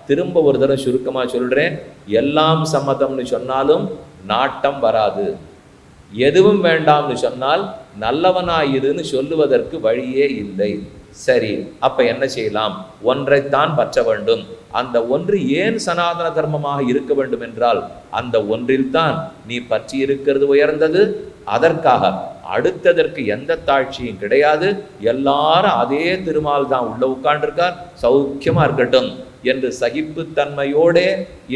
திரும்ப ஒரு தடவை சுருக்கமாக சொல்கிறேன், எல்லாம் சம்மதம்னு சொன்னாலும் நாட்டம் வராது. எதுவும் வேண்டாம்னு சொன்னால் நல்லவனாயிருன்னு சொல்லுவதற்கு வழியே இல்லை. சரி, அப்ப என்ன செய்யலாம்? ஒன்றைத்தான் பற்ற வேண்டும். அந்த ஒன்று ஏன் சனாதன தர்மமாக இருக்க வேண்டும் என்றால், அந்த ஒன்றில்தான் நீ பற்றி இருக்கிறது உயர்ந்தது. அதற்காக அடுத்ததற்கு எந்த தாழ்ச்சியும் கிடையாது. எல்லாரும் அதே திருமால் தான் உள்ள உட்கார்ந்துருக்கார், சௌக்கியமா இருக்கட்டும் என்று சகிப்புத்தன்மையோடே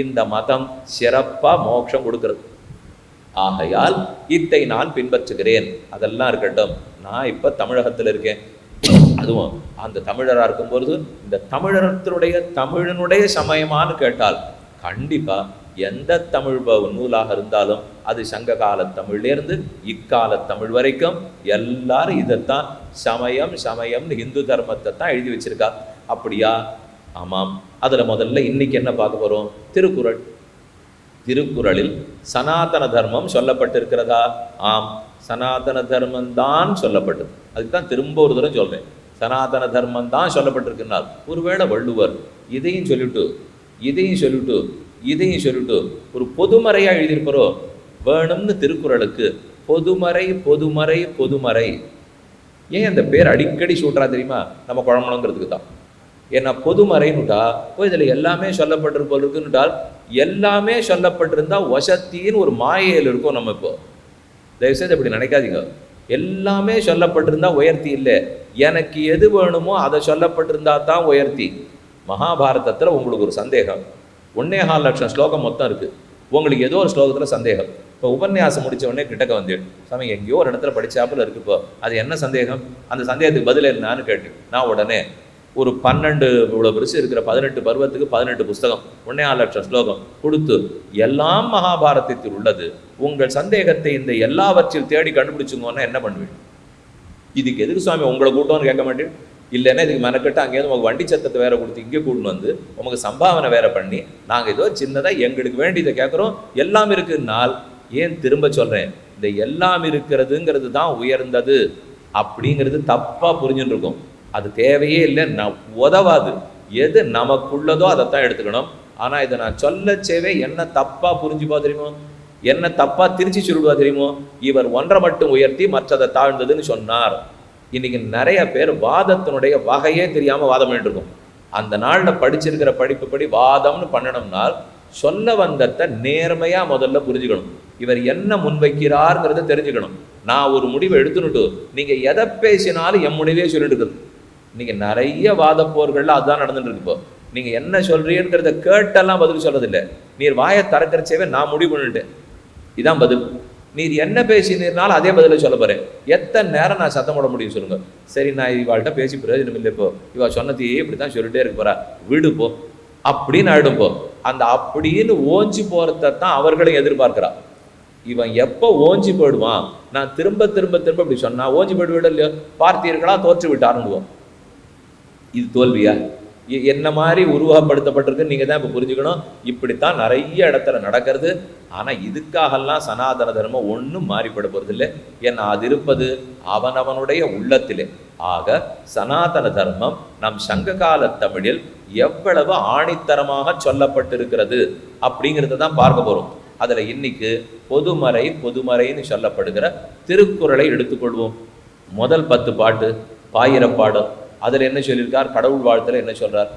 இந்த மதம் சிறப்பா மோட்சம் கொடுக்கிறது. ஆகையால் இதை நான் பின்பற்றுகிறேன். அதெல்லாம் இருக்கட்டும், நான் இப்ப தமிழகத்தில் இருக்கேன். அதுவும் அந்த தமிழராக இருக்கும்பொழுது இந்த தமிழனுடைய சமயமானு கேட்டால் கண்டிப்பா எந்த தமிழ் நூலாக இருந்தாலும் அது சங்க கால தமிழ்லேருந்து இக்கால தமிழ் வரைக்கும் எல்லாரும் இதைத்தான் சமயம்னு இந்து தர்மத்தை தான் எழுதி வச்சிருக்கா. அப்படியா? ஆமாம். அதுல முதல்ல இன்னைக்கு என்ன பார்க்க போறோம்? திருக்குறள். திருக்குறளில் சனாதன தர்மம் சொல்லப்பட்டிருக்கிறதா? ஆம், சனாதன தர்மம் தான் சொல்லப்பட்டது. அதுக்கு தான் திரும்ப ஒரு தடவை சொல்றேன், சனாதன தர்மம் தான் சொல்லப்பட்டிருக்கிறார். ஒருவேளை வள்ளுவர் இதையும் சொல்லிட்டு ஒரு பொதுமறையா எழுதியிருப்பாரோ? வேணும்னு திருக்குறளுக்கு பொதுமறை. ஏன் அந்த பேர் அடிக்கடி சூட்டுறா தெரியுமா? நம்ம குழம்புங்கிறதுக்கு தான். ஏன்னா பொதுமறைன்னுட்டா இதில் எல்லாமே சொல்லப்பட்டிருப்போருக்குன்னுட்டால், எல்லாமே சொல்லப்பட்டிருந்தா வசத்தின்னு ஒரு மாயையில் இருக்கும். நம்ம இப்போ தயவுசெய்து அப்படி நினைக்காதீங்க. எல்லாமே சொல்லப்பட்டிருந்தா உயர்த்தி இல்லை. எனக்கு எது வேணுமோ அதை சொல்லப்பட்டிருந்தா தான் உயர்த்தி. மகாபாரதத்தில் உங்களுக்கு ஒரு சந்தேகம், 1.25 லட்சம் ஸ்லோகம் மொத்தம் இருக்குது. உங்களுக்கு ஏதோ ஒரு ஸ்லோகத்தில் சந்தேகம். இப்போ உபன்யாசம் முடித்த உடனே கிட்டக்க வந்துடு, சாமி எங்கேயோ ஒரு இடத்துல படித்தாப்புல இருக்கு, இப்போ அது என்ன சந்தேகம்? அந்த சந்தேகத்துக்கு பதில் என்னான்னு கேட்டேன். நான் உடனே ஒரு 12 இவ்வளோ பெருசு இருக்கிற 18 பருவத்துக்கு 18 புஸ்தகம் 1.25 லட்சம் ஸ்லோகம் கொடுத்து எல்லாம் மகாபாரதத்தில் உள்ளது, உங்கள் சந்தேகத்தை இந்த எல்லாவற்றில் தேடி கண்டுபிடிச்சுங்கன்னா என்ன பண்ணுவீங்க? இதுக்கு எதுக்கு சுவாமி உங்களை கூட்டம்னு கேட்க மாட்டேன். இல்லைன்னா இதுக்கு மெனக்கட்டு அங்கேயிருந்து உங்களுக்கு வண்டி சத்தத்தை வேற கொடுத்து இங்கே கூட்டின்னு வந்து உங்களுக்கு சம்பாவனை வேற பண்ணி நாங்கள் ஏதோ சின்னதாக எங்களுக்கு வேண்டியதை கேட்குறோம், எல்லாம் இருக்குன்னால் ஏன் திரும்ப சொல்கிறேன், இந்த எல்லாம் இருக்கிறதுங்கிறது தான் உயர்ந்தது அப்படிங்கிறது தப்பாக புரிஞ்சுட்டு இருக்கோம். அது தேவையே இல்லை, உதவாது. எது நமக்குள்ளதோ அதைத்தான் எடுத்துக்கணும். ஆனால் இதை நான் சொல்லச்சேவே என்ன தப்பாக புரிஞ்சுப்பா தெரியுமோ, என்ன தப்பாக திருச்சி சொல்லுவா தெரியுமோ? இவர் ஒன்றை மட்டும் உயர்த்தி மற்றதை தாழ்ந்ததுன்னு சொன்னார். இன்னைக்கு நிறைய பேர் வாதத்தினுடைய வகையே தெரியாமல் வாதம் பண்ணிட்டுருக்கோம். அந்த நாளில் படிச்சிருக்கிற படிப்புப்படி வாதம்னு பண்ணணும்னால் சொல்ல வந்ததை நேர்மையாக முதல்ல புரிஞ்சுக்கணும். இவர் என்ன முன்வைக்கிறார்ங்கிறத தெரிஞ்சுக்கணும். நான் ஒரு முடிவை எடுத்துனுட்டு நீங்கள் எதை பேசினாலும் என் முடிவே சொல்லிட்டு இருக்குது. நீங்கள் நிறைய வாத போர்கள்ல அதுதான் நடந்துட்டு இருக்கு. இப்போ நீங்கள் என்ன சொல்றீங்கிறத கேட்டெல்லாம் பதில் சொல்றதில்லை. நீர் வாயை திறக்கிறச்சேவே நான் முடிவு பண்ணிட்டேன், இதான் பதில். நீர் என்ன பேசினீர்னாலும் அதே பதில சொல்ல போறேன். எத்தனை நேரம் நான் சத்தம் போட முடியும் சொல்லுங்க? சரி, நான் இவாள்கிட்ட பேசி பிரயோஜனம் இல்லை, இப்போ இவா சொன்னதையே இப்படி தான் சொல்லிட்டே இருக்க போறா, வீடு போ அப்படின்னு ஆயிடும். போ அந்த அப்படின்னு ஓஞ்சி போறதான் அவர்களும் எதிர்பார்க்கிறா. இவன் எப்போ ஓஞ்சி போயிடுவான்? நான் திரும்ப இப்படி சொன்னா ஓஞ்சி போயிடு விட இல்லையோ, பார்த்தீர்களா தோற்று விட்டு ஆரம்பிடுவோம். இது தோல்வியா? என்ன மாதிரி உருவகப்படுத்தப்பட்டிருக்கு நீங்கள் தான் இப்போ புரிஞ்சுக்கணும். இப்படித்தான் நிறைய இடத்துல நடக்கிறது. ஆனால் இதுக்காகலாம் சனாதன தர்மம் ஒன்றும் மாறிப்பட போறதில்லை. ஏன்னா அது இருப்பது அவனவனுடைய உள்ளத்திலே. ஆக சனாதன தர்மம் நம் சங்க கால தமிழில் எவ்வளவு ஆணித்தரமாக சொல்லப்பட்டிருக்கிறது அப்படிங்கிறத தான் பார்க்க போறோம். அதில் இன்னைக்கு பொதுமறைன்னு சொல்லப்படுகிற திருக்குறளை எடுத்துக்கொள்வோம். முதல் 10 பாட்டு பாயிரப்பாடம். அதில் என்ன சொல்லியிருக்கார்? கடவுள் வாழ்த்துல என்ன சொல்றார்?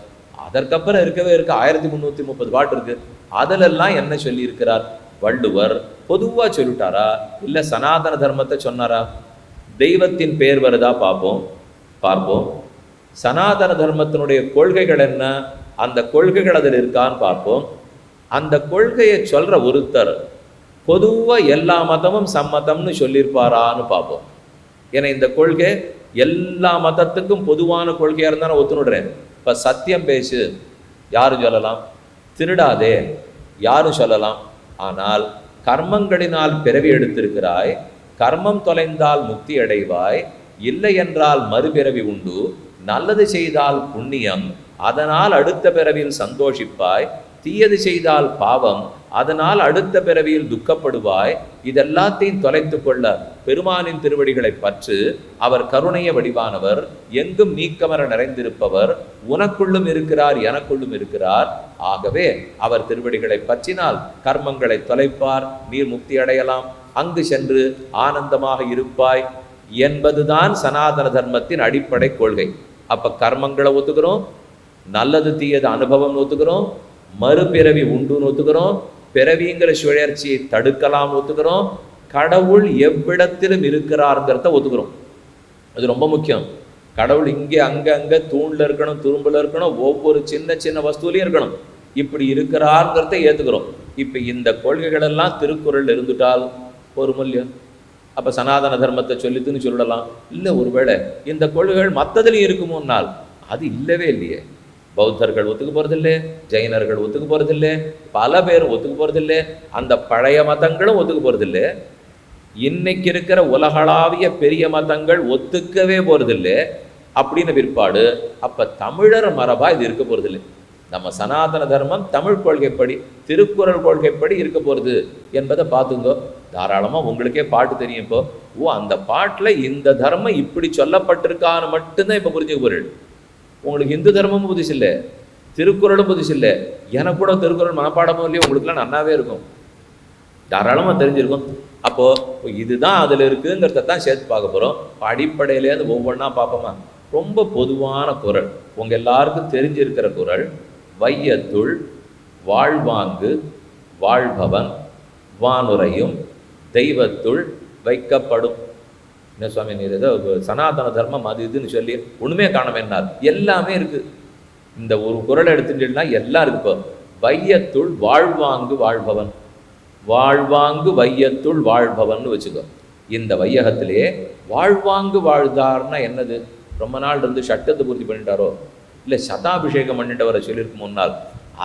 அதற்கப்புறம் இருக்கவே 1330 பாட்டு இருக்கு. அதிலெல்லாம் என்ன சொல்லியிருக்கிறார்? வள்ளுவர் பொதுவாக சொல்லிட்டாரா இல்லை சனாதன தர்மத்தை சொன்னாரா? தெய்வத்தின் பேர் வருதா பார்ப்போம். சனாதன தர்மத்தினுடைய கொள்கைகள் என்ன, அந்த கொள்கைகள் அதில் இருக்கான்னு பார்ப்போம். அந்த கொள்கையை சொல்ற ஒருத்தர் பொதுவாக எல்லா மதமும் சம்மதம்னு சொல்லியிருப்பாரான்னு பார்ப்போம். ஏன்னா இந்த கொள்கை எல்லா மதத்துக்கும் பொதுவான கொள்கையாக இருந்தால் நான் ஒத்துணுடுறேன். இப்போ சத்தியம் பேசு யாரும் சொல்லலாம், திருடாதே யாரும் சொல்லலாம். ஆனால் கர்மங்களினால் பிறவி எடுத்திருக்கிறாய், கர்மம் தொலைந்தால் முக்தி அடைவாய், இல்லை என்றால் மறுபிறவி உண்டு, நல்லது செய்தால் புண்ணியம், அதனால் அடுத்த பிறவியில் சந்தோஷிப்பாய், தீயது செய்தால் பாவம், அதனால் அடுத்த பிறவியில் துக்கப்படுவாய் இதெல்லாத்தையும் தொலைத்து கொள்ள பெருமானின் திருவடிகளை பற்று. அவர் கருணைய வடிவானவர், எங்கும் நீக்கமர நிறைந்திருப்பவர், உனக்குள்ளும் இருக்கிறார் எனக்குள்ளும் இருக்கிறார். ஆகவே அவர் திருவடிகளை பற்றினால் கர்மங்களை தொலைப்பார், நீர் முக்தி அடையலாம், அங்கு சென்று ஆனந்தமாக இருப்பாய் என்பதுதான் சனாதன தர்மத்தின் அடிப்படை கொள்கை. அப்ப கர்மங்களை ஒத்துக்கிறோம், நல்லது தீயது அனுபவம் ஒத்துக்கிறோம், மறுபிறவி உண்டுன்னு ஒத்துக்கிறோம், பிறவிங்கிற சுழற்சியை தடுக்கலாம் ஒத்துக்கிறோம், கடவுள் எவ்விடத்திலும் இருக்கிறாருங்கிறத ஒத்துக்கிறோம். அது ரொம்ப முக்கியம். கடவுள் இங்கே அங்கே தூண்ல இருக்கணும், துரும்புல இருக்கணும், ஒவ்வொரு சின்ன சின்ன வஸ்துலையும் இருக்கணும், இப்படி இருக்கிறாருங்கிறத ஏற்றுக்கிறோம். இப்போ இந்த கொள்கைகள் எல்லாம் திருக்குறள் இருந்துட்டால் ஒரு மூல்யம். அப்போ சனாதன தர்மத்தை சொல்லித்துன்னு சொல்லலாம். இல்லை, ஒருவேளை இந்த கொள்கைகள் மற்றதுலையும் இருக்குமோன்னால் அது இல்லவே இல்லையே. பௌத்தர்கள் ஒத்துக்க போகிறதில்லை, ஜெயினர்கள் ஒத்துக்க போகிறதில்லை, பல பேர் ஒத்துக்க போகிறதில்லை, அந்த பழைய மதங்களும் ஒத்துக்க போகிறதில்லை. இன்னைக்கு இருக்கிற உலகளாவிய பெரிய மதங்கள் ஒத்துக்கவே போகிறதில்லை. அப்படின்னு பிற்பாடு அப்போ தமிழர் மரபா இது இருக்க போகிறதில்லை. நம்ம சனாதன தர்மம் தமிழ் கொள்கைப்படி, திருக்குறள் கொள்கைப்படி இருக்க போகிறது என்பதை பார்த்துங்க. தாராளமாக உங்களுக்கே பாட்டு தெரியும். இப்போ அந்த பாட்டில் இந்த தர்மம் இப்படி சொல்லப்பட்டிருக்கான்னு மட்டும்தான் இப்போ புரிஞ்சுக்க பொருள். உங்களுக்கு இந்து தர்மமும் புதுசு இல்லை, திருக்குறளும் புதுசு இல்லை. எனக்கு கூட திருக்குறள் மனப்பாடமும் இல்லையோ, உங்களுக்குலாம் நன்னாவே இருக்கும், தாராளமாக தெரிஞ்சிருக்கும். அப்போது இதுதான் அதில் இருக்குங்கிறத தான் சேர்த்து பார்க்க போகிறோம். அடிப்படையிலேருந்து ஒவ்வொன்றா பார்ப்போமா. ரொம்ப பொதுவான குறள், உங்கள் எல்லாருக்கும் தெரிஞ்சிருக்கிற குறள், வையத்துள் வாழ்வாங்கு வாழ்பவன் வானுரையும் தெய்வத்துள் வைக்கப்படும். என்ன சுவாமி, நீர் ஏதோ சனாதன தர்மம் அது இதுன்னு சொல்லி ஒன்றுமே காணமேன்னார். எல்லாமே இருக்குது. இந்த ஒரு குறளை எடுத்துட்டீங்கன்னா எல்லாம் இருக்கு. இப்போ வையத்துள் வாழ்வாங்கு வாழ்பவன், வாழ்வாங்கு வையத்துள் வாழ்பவன் வச்சுக்கோ. இந்த வையகத்திலே வாழ்வாங்கு வாழ்ந்தார்னா என்னது? ரொம்ப நாள் இருந்து சட்டத்தை பூர்த்தி பண்ணிட்டாரோ, இல்லை சதாபிஷேகம் பண்ணிட்டவரை சொல்லியிருக்கும் முன்னால்,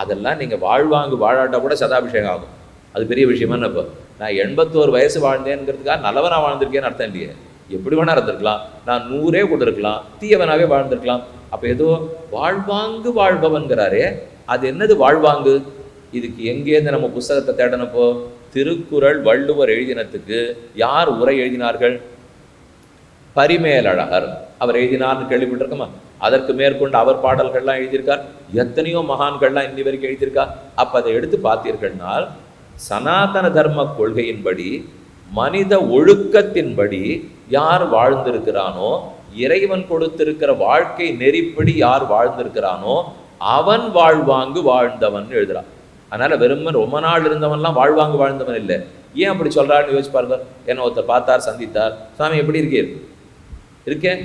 அதெல்லாம் நீங்கள் வாழ்வாங்கு வாழாட்டா கூட சதாபிஷேகம் ஆகும். அது பெரிய விஷயமானு. இப்போ நான் 81 வயசு வாழ்ந்தேங்கிறதுக்காக நல்லவனாக வாழ்ந்திருக்கேன்னு அர்த்தம் இல்லையே. எப்படி வேணா இருந்திருக்கலாம், நான் 100 கூட இருக்கலாம், தீயவனாகவே வாழ்ந்திருக்கலாம். அப்போ ஏதோ வாழ்வாங்கு வாழ்பவன்கிறாரே, அது என்னது வாழ்வாங்கு? இதுக்கு எங்கேருந்து நம்ம புஸ்தகத்தை தேடனப்போ, திருக்குறள் வள்ளுவர் எழுதினத்துக்கு யார் உரை எழுதினார்கள்? பரிமேலழகர் அவர் எழுதினார்னு கேள்விப்பட்டிருக்கோமா? அதற்கு மேற்கொண்டு அவர் பாடல்கள்லாம் எழுதியிருக்கார். எத்தனையோ மகான்கள்லாம் இன்னி வரைக்கும் எழுதியிருக்கார். அப்போ அதை எடுத்து பார்த்தீர்கள்னால் சனாதன தர்ம கொள்கையின்படி, மனித ஒழுக்கத்தின்படி யார் வாழ்ந்திருக்கிறானோ, இறைவன் கொடுத்திருக்கிற வாழ்க்கை நெறிப்படி யார் வாழ்ந்திருக்கிறானோ அவன் வாழ்வாங்கு வாழ்ந்தவன் எழுதுறான். அதனால வெறுமன் ரொம்ப நாள் இருந்தவன்லாம் வாழ்வாங்கு வாழ்ந்தவன் இல்லை. ஏன் அப்படி சொல்றாருன்னு யோசிச்சு பாருங்க. என்ன ஒருத்தர் பார்த்தார், சந்தித்தார், சாமி எப்படி இருக்கேன்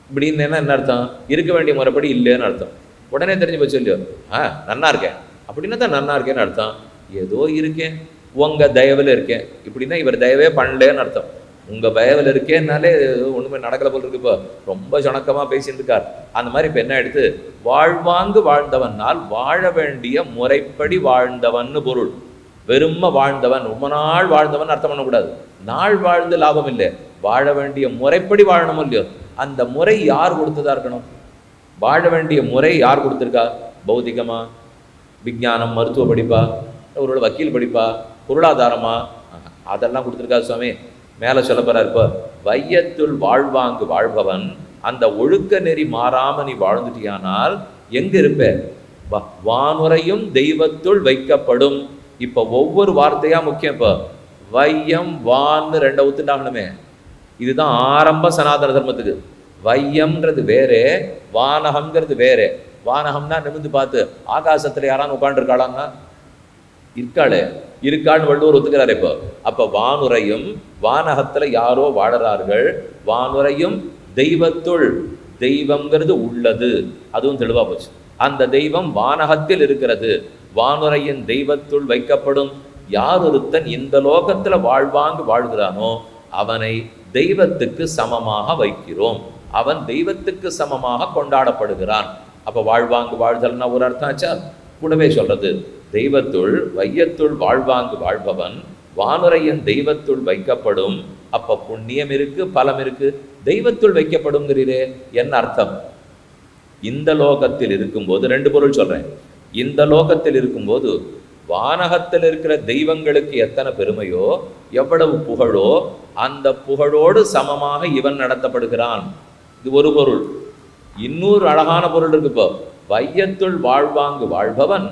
இப்படின்னு என்ன அர்த்தம்? இருக்க வேண்டிய முறைப்படி இல்லைன்னு அர்த்தம். உடனே தெரிஞ்சு போச்சு இல்லையோ, நன்னா இருக்கேன் அப்படின்னா தான் நன்னா இருக்கேன்னு அர்த்தம். ஏதோ இருக்கேன், உங்க தயவில் இருக்கேன் இப்படின்னா இவர் தயவே பண்ணலேன்னு அர்த்தம். உங்க தயவில் இருக்கேன்னாலே ஒண்ணுமே நடக்கல போல் இருக்கு. இப்போ ரொம்ப சுணக்கமா பேசிட்டு இருக்கார். அந்த மாதிரி இப்போ என்ன எடுத்து, வாழ்வாங்கு வாழ்ந்தவனால் வாழ வேண்டிய முறைப்படி வாழ்ந்தவன்னு பொருள். வெறும வாழ்ந்தவன், ரொம்ப நாள் வாழ்ந்தவன் அர்த்தம் பண்ணக்கூடாது. நாள் வாழ்ந்து லாபம் இல்லை, வாழ வேண்டிய முறைப்படி வாழணும் இல்லையோ. அந்த முறை யார் கொடுத்ததா இருக்கணும்? வாழ வேண்டிய முறை யார் கொடுத்துருக்கா? பௌதிகமா, விஞ்ஞானம், மருத்துவ படிப்பா, ஒரு வக்கீல் படிப்பா, பொருளாதாரமா, அதெல்லாம் கொடுத்துருக்கா சுவாமி. மேலே சொல்ல போறார், இப்போ வையத்துள் வாழ்வாங்கு வாழ்பவன், அந்த ஒழுக்க நெறி மாறாம நீ வாழ்ந்துட்டியானால் எங்க இருப்ப? வானுரையும் தெய்வத்துள் வைக்கப்படும். இப்போ ஒவ்வொரு வார்த்தையா முக்கியம். இப்போ வையம் வான்னு 2 ஒத்துண்டாகணுமே. இதுதான் ஆரம்ப சனாதன தர்மத்துக்கு. வையம்ன்றது வேறே, வானகம்ங்கிறது வேறே. வானகம்னா நிமிந்து பார்த்து ஆகாசத்துல யாரான்னு உட்காந்துருக்காளான்னா இருக்காள்னு வள்ளுவர் ஒத்துக்கிறாரு. இப்போ அப்ப வானுரையும் வானகத்துல யாரோ வாழறார்கள். வானுரையும் தெய்வத்துள், தெய்வம்ங்கிறது உள்ளது, அதுவும் தெளிவா போச்சு. அந்த தெய்வம் வானகத்தில் இருக்கிறது. வானுரையின் தெய்வத்துள் வைக்கப்படும். யார் ஒருத்தன் இந்த லோகத்துல வாழ்வாங்கு வாழ்கிறானோ அவனை தெய்வத்துக்கு சமமாக வைக்கிறோம். அவன் தெய்வத்துக்கு சமமாக கொண்டாடப்படுகிறான். அப்ப வாழ்வாங்கு வாழ்தல்னா ஒரு அர்த்தம் ஆச்சா? கூடவே சொல்றது, தெய்வத்துள் வையத்துள் வாழ்வாங்கு வாழ்பவன் வானுரையின் தெய்வத்துள் வைக்கப்படும். அப்ப புண்ணியம் இருக்கு, பலம் இருக்கு. தெய்வத்துள் வைக்கப்படுங்கிறீரே, என்ன அர்த்தம்? இந்த லோகத்தில் இருக்கும்போது 2 பொருள் சொல்றேன். இந்த லோகத்தில் இருக்கும்போது வானகத்தில் இருக்கிற தெய்வங்களுக்கு எத்தனை பெருமையோ எவ்வளவு புகழோ அந்த புகழோடு சமமாக இவன் நடத்தப்படுகிறான். இது ஒரு பொருள். இன்னொரு அழகான பொருள் இருக்கு. இப்போ வையத்துள் வாழ்வாங்கு வாழ்பவன்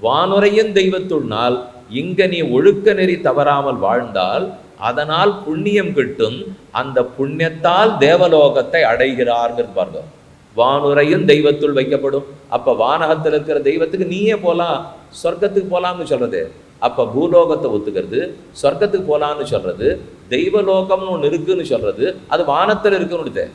வானுரையின் தெய்வத்துள்னால் இங்க நீ ஒழுக்க நெறி தவறாமல் வாழ்ந்தால் அதனால் புண்ணியம் கிட்டும், அந்த புண்ணியத்தால் தேவலோகத்தை அடைகிறார்கள் பாருங்க. வானுரையும் தெய்வத்துள் வைக்கப்படும். அப்ப வானகத்தில் இருக்கிற தெய்வத்துக்கு நீயே போலாம், சொர்க்கத்துக்கு போலாம்னு சொல்றது. அப்ப பூலோகத்தை ஒத்துக்கிறது, சொர்க்கத்துக்கு போலான்னு சொல்றது, தெய்வலோகம்னு ஒன்று இருக்குன்னு சொல்றது, அது வானத்தில் இருக்குன்னு.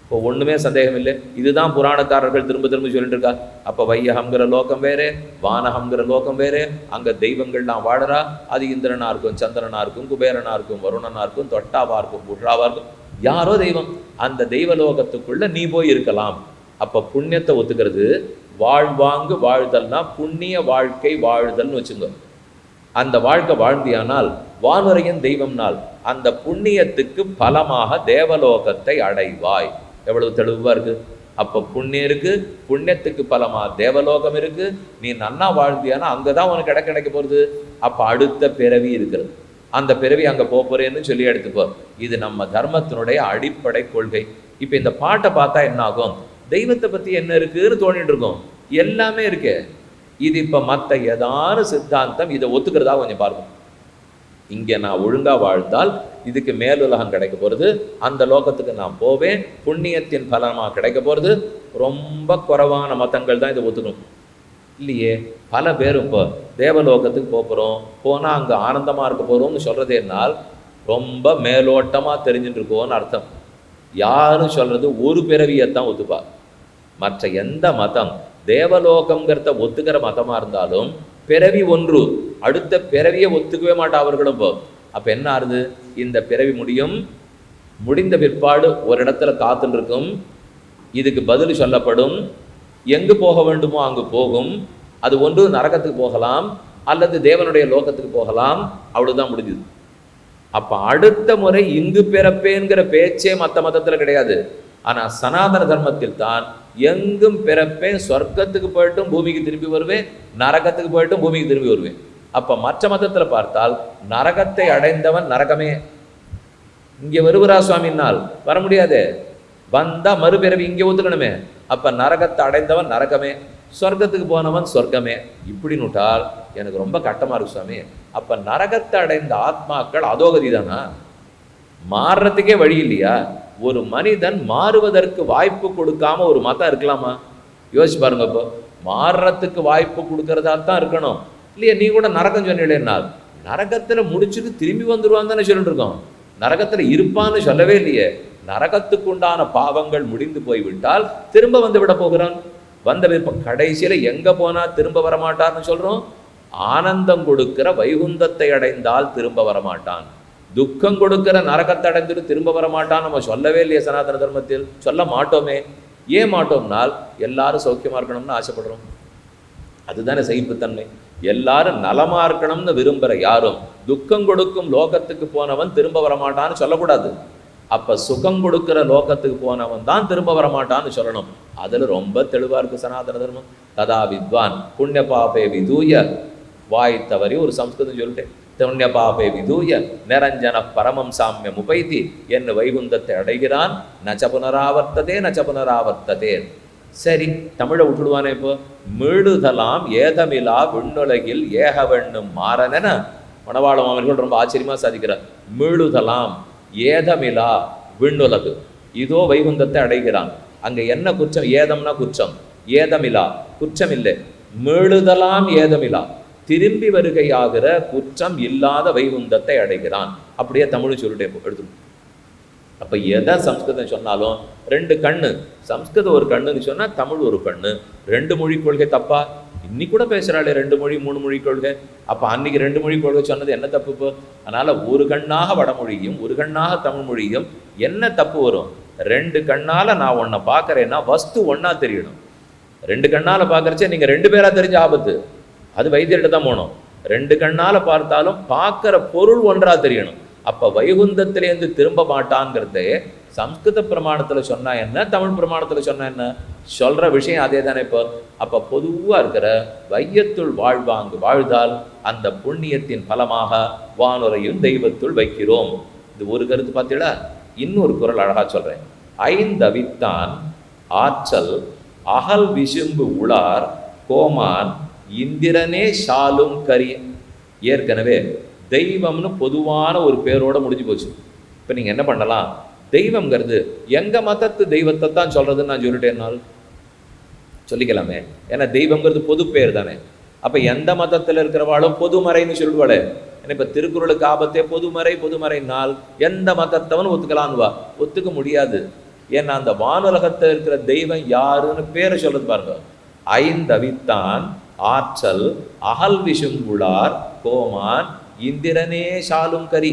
இப்போ ஒண்ணுமே சந்தேகம் இல்லை. இதுதான் புராணக்காரர்கள் திரும்ப திரும்ப சொல்லிட்டு இருக்கா. அப்ப வையகம்ங்கிற லோகம் வேறு, வானகம்ங்கிற லோகம் வேறு. அங்க தெய்வங்கள்லாம் வாழறா. அது இந்திரனா இருக்கும், சந்திரனா இருக்கும், குபேரனா இருக்கும், வருணனா இருக்கும், தொட்டாவா இருக்கும், புஷாவா இருக்கும், யாரோ தெய்வம். அந்த தெய்வலோகத்துக்குள்ள நீ போய் இருக்கலாம். அப்ப புண்ணியத்தை ஒத்துக்கிறது. வாழ்வாங்கு வாழ்தல்னா புண்ணிய வாழ்க்கை வாழ்தல்னு வச்சுங்க. அந்த வாழ்க்கை வாழ்ந்தியானால் வானுரையின் தெய்வம்னால் அந்த புண்ணியத்துக்கு பலமாக தேவலோகத்தை அடைவாய். எவ்வளவு தெளிவா இருக்கு. அப்ப புண்ணியம் இருக்கு, புண்ணியத்துக்கு பலமா தேவலோகம் இருக்கு. நீ நன்னா வாழ்ந்தியானா அங்கதான் உனக்கு கிடைக்க போறது. அப்ப அடுத்த பிறவி இருக்கிறது. அந்த பிறவி அங்க போறேன்னு சொல்லி எடுத்துப்போ. இது நம்ம தர்மத்தினுடைய அடிப்படை கொள்கை. இப்ப இந்த பாட்டை பார்த்தா என்ன ஆகும்? தெய்வத்தை பத்தி என்ன இருக்குன்னு தோணிட்டு இருக்கோம். எல்லாமே இருக்கு. இது இப்ப மற்ற ஏதாவது சித்தாந்தம் இதை ஒத்துக்கிறதா கொஞ்சம் பாருங்க. இங்க நான் ஒழுங்கா வாழ்ந்தால் இதுக்கு மேலுலகம் கிடைக்க போறது, அந்த லோகத்துக்கு நான் போவேன், புண்ணியத்தின் பலமா கிடைக்க போறது. ரொம்ப குறைவான மதங்கள் தான் இதை ஒத்துக்கணும். இல்லையே, பல பேரும் இப்போ தேவலோகத்துக்கு போகிறோம், போனால் அங்கே ஆனந்தமாக இருக்க போகிறோம்னு சொல்கிறது என்னால் ரொம்ப மேலோட்டமாக தெரிஞ்சுட்டு இருக்கோன்னு அர்த்தம். யாரும் சொல்கிறது ஒரு பிறவியைத்தான் ஒத்துப்பா. மற்ற எந்த மதம் தேவலோகங்கிறத ஒத்துக்கிற மதமாக இருந்தாலும் பிறவி ஒன்று, அடுத்த பிறவியை ஒத்துக்கவே மாட்டா அவர்களும். இப்போ அப்போ என்ன ஆகுது? இந்த பிறவி முடிந்த பிற்பாடு ஒரு இடத்துல காத்துன்னு இருக்கும், இதுக்கு பதில் சொல்லப்படும், எங்கு போக வேண்டுமோ அங்கு போகும். அது ஒன்று நரகத்துக்கு போகலாம் அல்லது தேவனுடைய லோகத்துக்கு போகலாம். அவ்வளவுதான் முடிஞ்சுது. அப்ப அடுத்த முறை இங்கு பிறப்பேங்கிற பேச்சே மற்ற மதத்துல கிடையாது. ஆனா சனாதன தர்மத்தில் தான் எங்கும் பிறப்பேன், சொர்க்கத்துக்கு போயிட்டும் பூமிக்கு திரும்பி வருவேன், நரகத்துக்கு போயிட்டும் பூமிக்கு திரும்பி வருவேன். அப்ப மற்ற மதத்துல பார்த்தால் நரகத்தை அடைந்தவன் நரகமே. இங்க வருவரா சுவாமினால் வர முடியாது, வந்தா மறுபிறவி இங்கே ஒத்துக்கணுமே. அப்ப நரகத்தை அடைந்தவன் நரகமே, சொர்க்கத்துக்கு போனவன் சொர்க்கமே. இப்படின்னு விட்டால் எனக்கு ரொம்ப கட்டமா இருக்கு சுவாமி. அப்ப நரகத்தை அடைந்த ஆத்மாக்கள் அதோகதி தானா? மாறுறதுக்கே வழி இல்லையா? ஒரு மனிதன் மாறுவதற்கு வாய்ப்பு கொடுக்காம ஒரு மதம் இருக்கலாமா? யோசிச்சு பாருங்க. இப்போ மாறுறதுக்கு வாய்ப்பு கொடுக்கறதா தான் இருக்கணும் இல்லையா? நீ கூட நரகம் சொன்னீங்களேனால் நரகத்துல முடிச்சுட்டு திரும்பி வந்துருவான்னு தானே சொல்லிட்டு இருக்கோம். நரகத்துல இருப்பான்னு சொல்லவே இல்லையே. நரகத்துக்குண்டான பாவங்கள் முடிந்து போய்விட்டால் திரும்ப வந்து விட போகிறான். வந்த விருப்பம் கடைசியில எங்க போனா திரும்ப வரமாட்டான்னு சொல்றோம். ஆனந்தம் கொடுக்கிற வைகுந்தத்தை அடைந்தால் திரும்ப வரமாட்டான். துக்கம் கொடுக்கிற நரகத்தை அடைந்துட்டு திரும்ப வரமாட்டான் நம்ம சொல்லவே இல்லையே சனாதன தர்மத்தில். சொல்ல மாட்டோமே. ஏன் மாட்டோம்னால் எல்லாரும் சௌக்கியமா இருக்கணும்னு ஆசைப்படுறோம். அதுதானே சகிப்புத்தன்மை. எல்லாரும் நலமா இருக்கணும்னு விரும்புகிற யாரும் துக்கம் கொடுக்கும் லோகத்துக்கு போனவன் திரும்ப வரமாட்டான்னு சொல்லக்கூடாது. அப்ப சுகம் கொடுக்கிற லோகத்துக்கு போனவன் தான் திரும்ப வரமாட்டான்னு சொல்லணும். அதுல ரொம்ப தெளிவா இருக்கு சனாதன தர்மம். ததா வித்வான் புண்ணிய பாபே விதூய, வாய் தவறி ஒரு சம்ஸ்கிருதம் சொல்லிட்டேன். புண்ணிய பாபே விதூய நிரஞ்சன பரமம் சாமியம் உபைத்தி என்று வைகுந்தத்தை அடைகிறான். நச்ச புனராவர்த்ததே நச்ச புனராவர்த்ததே. சரி, தமிழை விட்டுடுவானே. இப்போ மீடுதலாம் ஏதமிலா விண்ணுலகில் ஏகவெண்ணும் மாறனென மணவாள மாமன்கள் ரொம்ப ஆச்சரியமா சாதிக்கிறார். மீடுதலாம் ஏதமிலா விண்ணுலகு, இதோ வைகுந்தத்தை அடைகிறான். அங்க என்ன குற்றம்? ஏதம்னா குற்றம், ஏதமிலா குற்றம் இல்லை. மீளுதலாம் ஏதமிலா, திரும்பி வருகையாகிற குற்றம் இல்லாத வைகுந்தத்தை அடைகிறான். அப்படியே தமிழ் சொல்லிட்டே எடுத்து. அப்ப எதை சம்ஸ்கிருதம் சொன்னாலும் ரெண்டு கண்ணு. சம்ஸ்கிருதம் ஒரு கண்ணுன்னு சொன்னா தமிழ் ஒரு கண்ணு. ரெண்டு மொழி கொள்கை தப்பா? இன்னைக்கு கூட பேசுறாளே ரெண்டு மொழி மூணு மொழி கொள்கை. அப்ப அன்னைக்கு ரெண்டு மொழி கொள்கை சொன்னது என்ன தப்பு? இப்போ அதனால ஒரு கண்ணாக வடமொழியும் ஒரு கண்ணாக தமிழ் மொழியும் என்ன தப்பு வரும்? ரெண்டு கண்ணால நான் ஒன்ன பாக்குறேன்னா வஸ்து ஒன்னா தெரியணும். ரெண்டு கண்ணால பாக்குறச்சே நீங்க ரெண்டு பேரா தெரிஞ்ச ஆபத்து. அது வைத்தியர்கிட்ட தான் போகணும். ரெண்டு கண்ணால பார்த்தாலும் பார்க்கிற பொருள் ஒன்றா தெரியணும். அப்ப வைகுந்தத்திலேருந்து திரும்ப மாட்டான்ங்கிறதே சம்ஸ்கிருத பிரமாணத்துல சொன்னா என்ன, தமிழ் பிரமாணத்துல சொன்னா என்ன? சொல்ற விஷயம் அதே தானே. இப்போ அப்போ பொதுவாக இருக்கிற வையத்துள் வாழ்ந்தால் அந்த புண்ணியத்தின் பலமாக வானுரையும் தெய்வத்துள் வைக்கிறோம். இது ஒரு கருத்து பார்த்தீங்களா. இன்னொரு குறள் அழகா சொல்றேன். ஐந்தவித்தான் ஆற்றல் அகல் விசும்பு உளார் கோமான் இந்திரனே ஷாலும் கரி. ஏற்கனவே தெய்வம்னு பொதுவான ஒரு பேரோட முடிஞ்சு போச்சு. இப்போ நீங்கள் என்ன பண்ணலாம், தெய்வம்ங்கிறது எங்கள் மதத்து தெய்வத்தை தான் சொல்கிறதுன்னு நான் சொல்லிட்டேன்னால் சொல்லிக்கலாமே. ஏன்னா தெய்வம்ங்கிறது பொது பேர் தானே. அப்போ எந்த மதத்தில் இருக்கிறவாளும் பொதுமறைன்னு சொல்லிடுவாளே. ஏன்னா இப்போ திருக்குறளுக்கு ஆபத்தே பொதுமறைனால் எந்த மதத்தவன் ஒத்துக்கலான்வா, ஒத்துக்க முடியாது. ஏன்னா அந்த வானுலகத்தில் இருக்கிற தெய்வம் யாருன்னு பேரை சொல்றது பாருங்க. ஐந்தவித்தான் ஆற்றல் அகல் விசும்புளார் கோமான் இந்திரனே ஷாலும் கரி.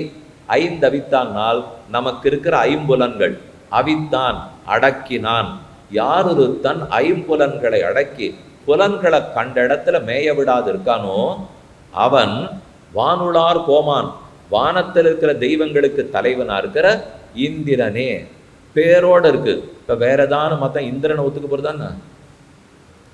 ஐந்தவித்தானால் நமக்கு இருக்கிற ஐம்புலன்கள். அவித்தான் அடக்கினான். யாரொரு தன் ஐம்புலன்களை அடக்கி புலன்களை கண்ட இடத்துல மேய விடாது இருக்கானோ அவன் வானுளார் கோமான், வானத்தில் இருக்கிற தெய்வங்களுக்கு தலைவனா இருக்கிற இந்திரனே. பேரோடு இருக்கு. இப்போ வேற ஏதான மொத்தம் இந்திரனை ஒத்துக்க போறதானே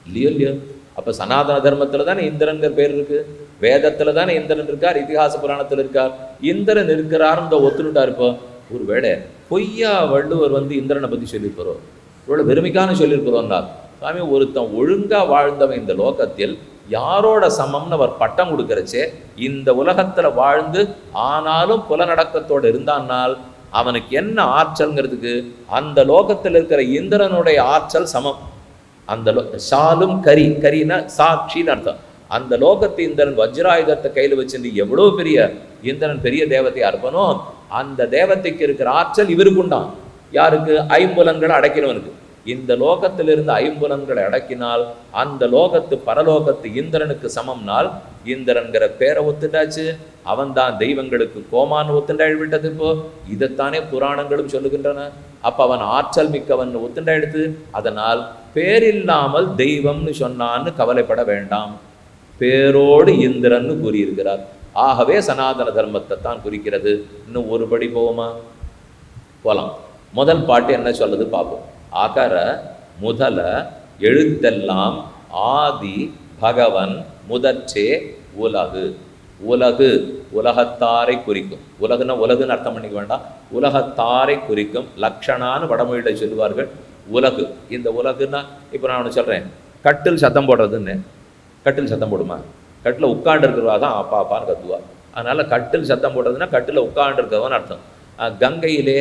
இல்லையோ. அப்போ சனாதன தர்மத்தில் தானே இந்திரன்கிற பேர் இருக்கு. வேதத்தில் தானே இந்திரன் இருக்கார், இதிகாச புராணத்தில் இருக்கார். இந்திரன் இருக்கிறார்னு ஒத்துனுட்டார். இப்போ ஒரு வேளை பொய்யா வள்ளுவர் இந்திரனை பற்றி சொல்லியிருக்கிறோம், இவ்வளோ பெருமைக்கான சொல்லியிருக்கிறோம்னா சாமி ஒருத்தன் ஒழுங்கா வாழ்ந்தவன் இந்த லோகத்தில் யாரோட சமம்னு அவர் பட்டம் கொடுக்கறச்சே இந்த உலகத்துல வாழ்ந்து ஆனாலும் புலநடக்கத்தோடு இருந்தானால் அவனுக்கு என்ன ஆற்றல்ங்கிறதுக்கு அந்த லோகத்தில் இருக்கிற இந்திரனுடைய ஆற்றல் சமம். அந்த ஷாலும் கரினா சாட்சின்னு அர்த்தம். அந்த லோகத்து இந்திரன் வஜ்ராயுதத்தை கையில் வச்சிருந்து எவ்வளோ பெரிய இந்திரன் பெரிய தேவதையா இருப்பனோ அந்த தேவதைக்கு இருக்கிற ஆற்றல் இவருக்கு உண்டான். யாருக்கு? ஐம்புலன்களை அடக்கினவனுக்கு. இந்த லோகத்திலிருந்து ஐம்புலன்களை அடக்கினால் அந்த லோகத்து பரலோகத்து இந்திரனுக்கு சமம்னால் இந்திரன்கிற பேரை ஒத்துண்டாச்சு. அவன்தான் தெய்வங்களுக்கு கோமான்னு ஒத்துண்டாய் விட்டது. இப்போ இதைத்தானே புராணங்களும் சொல்லுகின்றன. அப்ப அவன் ஆற்றல் மிக்கவன் ஒத்துண்டாயிடுத்து. அதனால் பேரில்லாமல் தெய்வம்னு சொன்னான்னு கவலைப்பட வேண்டாம், பேரோடு இந்திரன்னு கூறியிருக்கிறார். ஆகவே சனாதன தர்மத்தை தான் குறிக்கிறது. இன்னும் ஒருபடி போவோமா? போலாம். முதல் பாட்டு என்ன சொல்லுது பார்ப்போம். அகர முதல எழுத்தெல்லாம் ஆதி பகவன் முதற்றே உலகு. உலகு உலகத்தாரை குறிக்கும். உலகுன்னா உலகுன்னு அர்த்தம் பண்ணிக்க வேண்டாம், உலகத்தாரை குறிக்கும். லக்ஷணான்னு வடமொழியில் சொல்லுவார்கள். உலகு, இந்த உலகுன்னா இப்போ நான் ஒன்று சொல்கிறேன், கட்டில் சத்தம் போடுறதுன்னு. கட்டில் சத்தம் போடுமா? கட்டில் உட்காண்டு இருக்கிறவா தான் அப்பா அப்பான்னு கத்துவா. அதனால் கட்டில் சத்தம் போடுறதுன்னா கட்டில் உட்காண்டு இருக்கிறவன்னு அர்த்தம். கங்கையிலே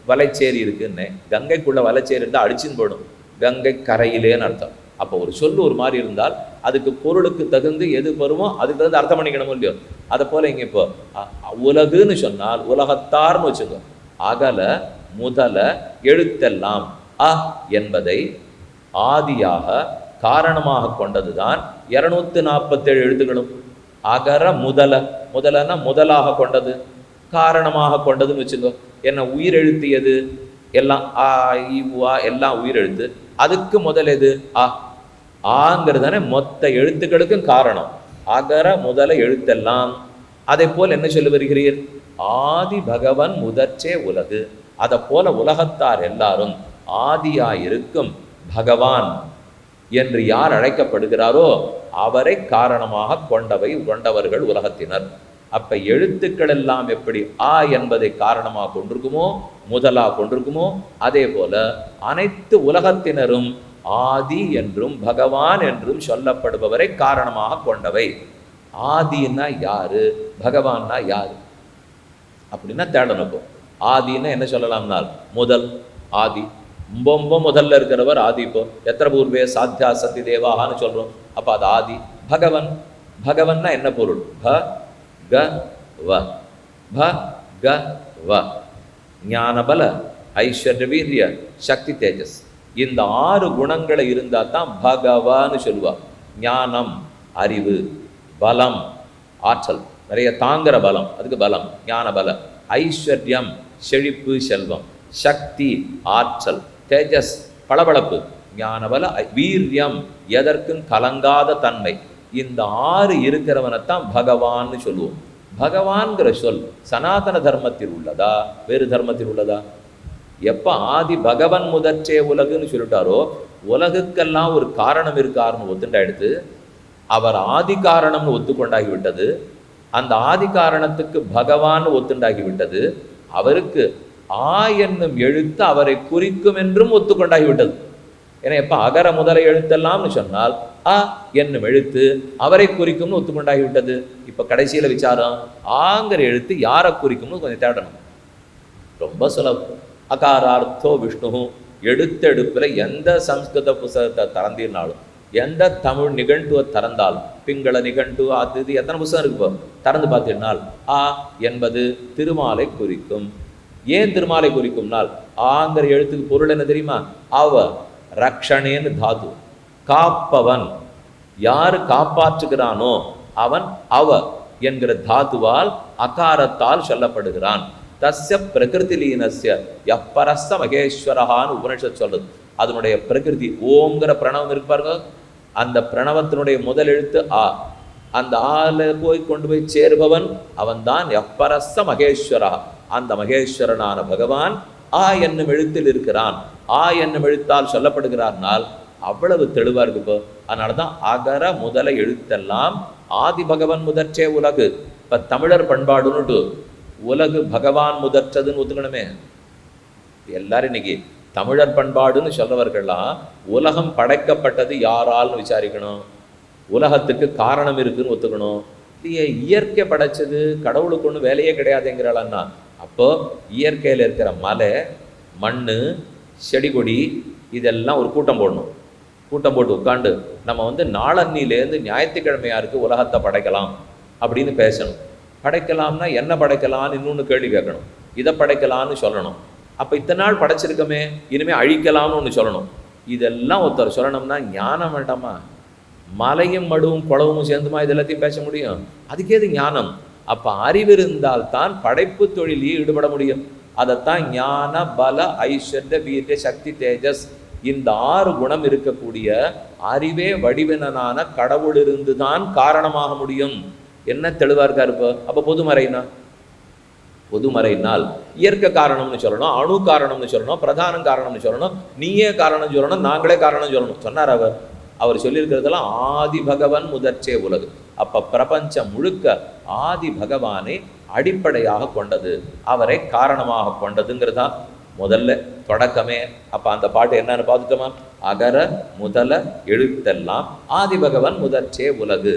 வலைச்சேரி இருக்குன்னு, கங்கைக்குள்ளே வலைச்சேரி இருந்தால் அடிச்சுன்னு போடும், கங்கை கரையிலேன்னு அர்த்தம். அப்போ ஒரு சொல்லு ஒரு மாதிரி இருந்தால் அதுக்கு பொருளுக்கு தகுந்து எது வருமோ அதுக்கு தகுந்து அர்த்தம் பண்ணிக்கணும் இல்லையோ. அதை போல் இங்கே இப்போ உலகுன்னு சொன்னால் உலகத்தார்னு வச்சுக்கோ. அகல முதல எழுத்தெல்லாம் அ என்பதை ஆதியாக காரணமாக கொண்டது தான் 247 எழுத்துக்களும். அகர முதலன்னா முதலாக கொண்டது, காரணமாக கொண்டதுன்னு வச்சுக்கோ. என்ன உயிர் எழுத்தியது எல்லாம் ஆ இ உ எல்லாம் உயிர் எழுத்து. அதுக்கு முதல் எது? ஆங்கிறதானே மொத்த எழுத்துக்களுக்கும் காரணம். அகர முதல எழுத்தெல்லாம். அதை போல் என்ன சொல்லி வருகிறீர்? ஆதி பகவன் முதற்றே உலகு. அதை போல உலகத்தார் எல்லாரும் ஆதியாயிருக்கும் பகவான் என்று யார் அழைக்கப்படுகிறாரோ அவரை காரணமாக கொண்டவர்கள் உலகத்தினர். அப்ப எழுத்துக்கள் எல்லாம் எப்படி ஆ என்பதை காரணமாக கொண்டிருக்குமோ, முதலாக கொண்டிருக்குமோ, அதே போல அனைத்து உலகத்தினரும் ஆதி என்றும் பகவான் என்றும் சொல்லப்படுபவரை காரணமாக கொண்டவை. ஆதின்னா யாரு, பகவான்னா யாரு அப்படின்னா தேடணும். ஆதின்னா என்ன சொல்லலாம்னால் முதல், ஆதி ரொம்ப முதல்ல இருக்கிறவர் ஆதி. இப்போ எத்தனை பூர்வே சாத்தியா சத்தி தேவான்னு சொல்றோம். அப்ப அது ஆதி. பகவன்னா என்ன பொருள்? ஞானபல ஐஸ்வர்ய வீரிய சக்தி தேஜஸ். இந்த 6 குணங்களை இருந்தால் தான் பகவான்னு சொல்லுவார். ஞானம் அறிவு, பலம் ஆற்றல், நிறைய தாங்குற பலம், அதுக்கு பலம் ஞான பல. ஐஸ்வர்யம் செழிப்பு செல்வம், சக்தி ஆற்றல், தேஜஸ் பளபளப்பு, ஞானபல, வீரியம் எதற்கும் கலங்காத தன்மை. இந்த 6 இருக்கிறவனைத்தான் பகவான்னு சொல்லுவோம். பகவான்கிற சொல் சனாதன தர்மத்தில் உள்ளதா வேறு தர்மத்தில் உள்ளதா? எப்ப ஆதி பகவன் முதற்றே உலகுன்னு சொல்லிட்டாரோ, உலகுக்கெல்லாம் ஒரு காரணம் இருக்காருன்னு ஒத்துண்டாயிடுத்து. அவர் ஆதி காரணம்னு ஒத்துக்கொண்டாகி விட்டது. அந்த ஆதி காரணத்துக்கு பகவான் ஒத்துண்டாகி விட்டது. அவருக்கு ஆ என்னும் எழுத்து அவரை குறிக்கும் என்றும் ஒத்துக்கொண்டாகிவிட்டது. ஏன்னா எப்ப அகர முதல எழுத்தெல்லாம்னு சொன்னால் அ என்னும் எழுத்து அவரை குறிக்கும்னு ஒத்துக்கொண்டாகிவிட்டது. இப்ப கடைசியில விசாரம், ஆங்கிற எழுத்து யாரை குறிக்கும்னு கொஞ்சம் தேடணும். ரொம்ப சுலபம். அகாரார்த்தோ விஷ்ணு. எடுத்தெடுப்புல எந்த சம்ஸ்கிருத புஸ்தகத்தை திறந்தினாலும், எந்த தமிழ் நிகழ்த்துவ திறந்தாலும், பிங்கள நிகழ்த்து அது இது எத்தனை புஸ்தகம் இருக்கு இப்போ திறந்து பார்த்தீங்கன்னால், ஆ என்பது திருமாலை குறிக்கும். ஏன் திருமாலை குறிக்கும்னால், ஆங்கிற எழுத்துக்கு பொருள் என்ன தெரியுமா? அவ ரக்ஷணேன்னு தாது, காப்பவன். யாரு காப்பாற்றுகிறானோ அவன் அவ என்கிற தாதுவால் அகாரத்தால் சொல்லப்படுகிறான். தஸ்ய பிரகிருதி லீனஸ்ய எப்பரஸ்த மகேஸ்வரஹான்னு உபனிஷத் சொல்றது. அதனுடைய பிரகிருதி ஓங்கிற பிரணவம் இருக்கு பாருங்க, அந்த பிரணவத்தினுடைய முதல் எழுத்து ஆ. அந்த ஆல போய் கொண்டு போய் சேருபவன் அவன்தான் எப்பரஸ்த மகேஸ்வரா. அந்த மகேஸ்வரனான பகவான் ஆ என்னும் எழுத்தில் இருக்கிறான். ஆ என்னும் எழுத்தால் சொல்லப்படுகிறார்னால் அவ்வளவு தெளிவா இருக்கு இப்போ. அதனாலதான் அகர முதல எழுத்தெல்லாம் ஆதி பகவன் முதற்றே உலகு. இப்ப தமிழர் பண்பாடுன்னு உலகு பகவான் முதற்றதுன்னு ஒத்துக்கணுமே. எல்லாரும் இன்னைக்கு தமிழர் பண்பாடுன்னு சொல்றவர்கள்லாம் உலகம் படைக்கப்பட்டது யாரால்னு விசாரிக்கணும். உலகத்துக்கு காரணம் இருக்குன்னு ஒத்துக்கணும். இல்லையே, இயற்கை படைச்சது, கடவுளுக்கு ஒன்றும் வேலையே கிடையாதுங்கிறாளன்னா, அப்போ இயற்கையில் இருக்கிற மலை, மண், செடி கொடி இதெல்லாம் ஒரு கூட்டம் போடணும். கூட்டம் போட்டு உட்காந்து நம்ம நாளன்னிலேருந்து ஞாயிற்றுக்கிழமையாருக்கு உலகத்தை படைக்கலாம் அப்படின்னு பேசணும். படைக்கலாம்னா என்ன படைக்கலான்னு இன்னொன்று கேள்வி கேட்கணும். இதை படைக்கலான்னு சொல்லணும். அப்போ இத்தனை நாள் படைச்சிருக்கமே, இனிமேல் அழிக்கலாம்னு ஒன்று சொல்லணும். இதெல்லாம் ஒருத்தர் சொல்லணும்னா ஞானம் வேண்டாமா? மலையும் மடுவும் குளவும் சேர்ந்துமா இது எல்லாத்தையும் பேச முடியும்? அதுக்கே இது ஞானம். அப்போ அறிவு இருந்தால்தான் படைப்பு தொழிலையே ஈடுபட முடியும். அதைத்தான் ஞான பல ஐஸ்வர்ய வீரிய சக்தி தேஜஸ் இந்த 6 குணம் இருக்கக்கூடிய அறிவே வடிவினனான கடவுளிருந்து தான் காரணமாக முடியும். என்ன தெளிவா இருக்கா இருப்போ. அப்போ பொதுமறைனால் இயற்கை காரணம்னு சொல்லணும், அணு காரணம்னு சொல்லணும், பிரதான காரணம்னு சொல்லணும், நீயே காரணம் சொல்லணும், நாங்களே காரணம் சொல்லணும் சொன்னார் அவர் சொல்லியிருக்கிறதெல்லாம் ஆதி பகவன் முதற்றே உலகு. அப்ப பிரபஞ்சம் முழுக்க ஆதி பகவானை அடிப்படையாக கொண்டது, அவரை காரணமாக கொண்டதுங்கிறதா முதல்ல தொடக்கமே. அப்ப அந்த பாட்டு என்னன்னு பார்த்துட்டோமா? அகர முதல எழுத்தெல்லாம் ஆதி பகவன் முதற்றே உலகு.